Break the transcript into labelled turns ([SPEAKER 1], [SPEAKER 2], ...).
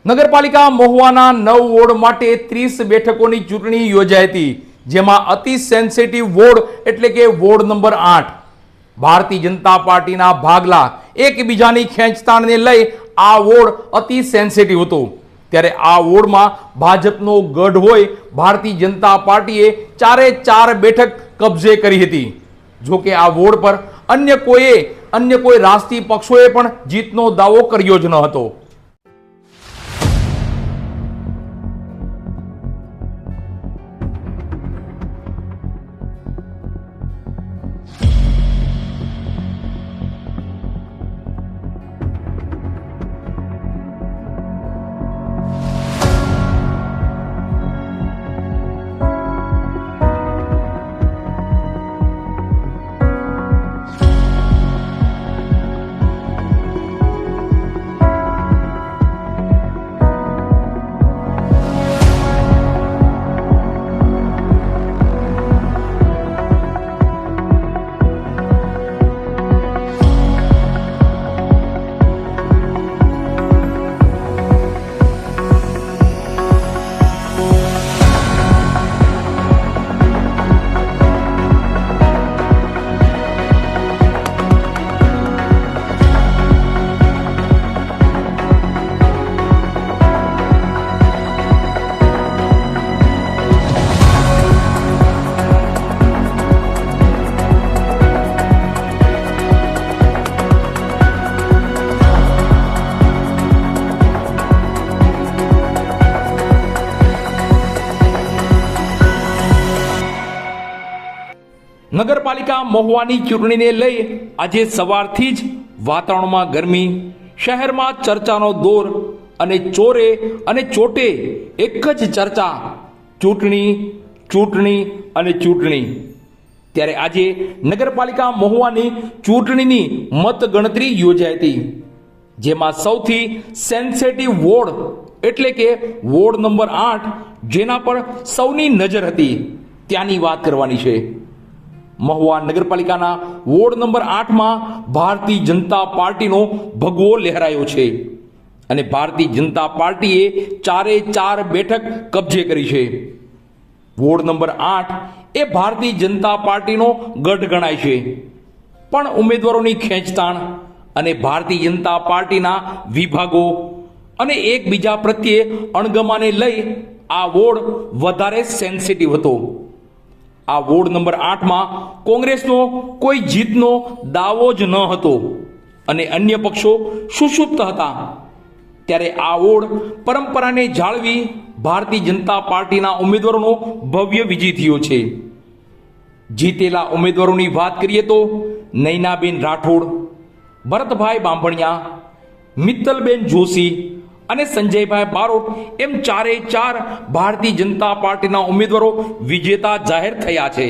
[SPEAKER 1] નગરપાલિકા મહુવાના 9 વોર્ડ માટે 30 બેઠકોની ચૂંટણી યોજાઈ હતી, જેમાં અતિ સેન્સિટિવ વોર્ડ એટલે કે વોર્ડ નંબર 8 ભારતીય જનતા પાર્ટીના ભાગલા એકબીજાની ખેંચતાણને લઈ આ વોર્ડ અતિ સેન્સિટિવ હતો। ત્યારે આ વોર્ડમાં ભાજપનો ગઢ હોય ભારતીય જનતા પાર્ટીએ 4 બેઠક કબજે કરી હતી। જો કે આ વોર્ડ પર અન્ય કોઈ રાજકીય પક્ષોએ પણ જીતનો દાવો કર્યો જ ન હતો। નગરપાલિકા મહુવાની ચૂંટણીને લઈ આજે સવારથી જ વાતાવરણમાં ગરમી, શહેરમાં ચર્ચાનો દોર અને ચોરે અને ચોટે એક જ ચર્ચા ચૂંટણી અને ચૂંટણી। ત્યારે આજે નગરપાલિકા મહુવાની ચૂંટણીની મતગણતરી યોજાઈ હતી, જેમાં સૌથી સેન્સિટિવ વોર્ડ એટલે કે વોર્ડ નંબર 8 જેના પર સૌની નજર હતી ત્યાંની વાત કરવાની છે। મહુવા નગરપાલિકાના વોર્ડ નંબર 8માં ભારતીય જનતા પાર્ટીનો ભગવો લહેરાયો છે અને ભારતીય જનતા પાર્ટીએ 4 બેઠક કબજે કરી છે। વોર્ડ નંબર 8 એ ભારતીય જનતા પાર્ટીનો ગઢ ગણાય છે, પણ ઉમેદવારોની ખેંચતાણ અને ભારતીય જનતા પાર્ટીના વિભાગો અને એકબીજા પ્રત્યે અણગમાને લઈ આ વોર્ડ વધારે સેન્સિટિવ હતો। આ વોર્ડ નંબર 8માં કોંગ્રેસનો કોઈ જીતનો દાવો જ ન હતો અને અન્ય પક્ષો સુષુપ્ત હતા। ત્યારે આ વોર્ડ પરંપરાને જાળવી ભારતીય જનતા પાર્ટીના ઉમેદવારોનો ભવ્ય વિજય થયો છે। જીતેલા ઉમેદવારોની વાત કરીએ તો નૈનાબેન રાઠોડ, ભરતભાઈ બાંભણિયા, મિત્તલબેન જોશી અને સંજયભાઈ બારોટ એમ 4 ભારતીય જનતા પાર્ટીના ઉમેદવારો વિજેતા જાહેર થયા છે।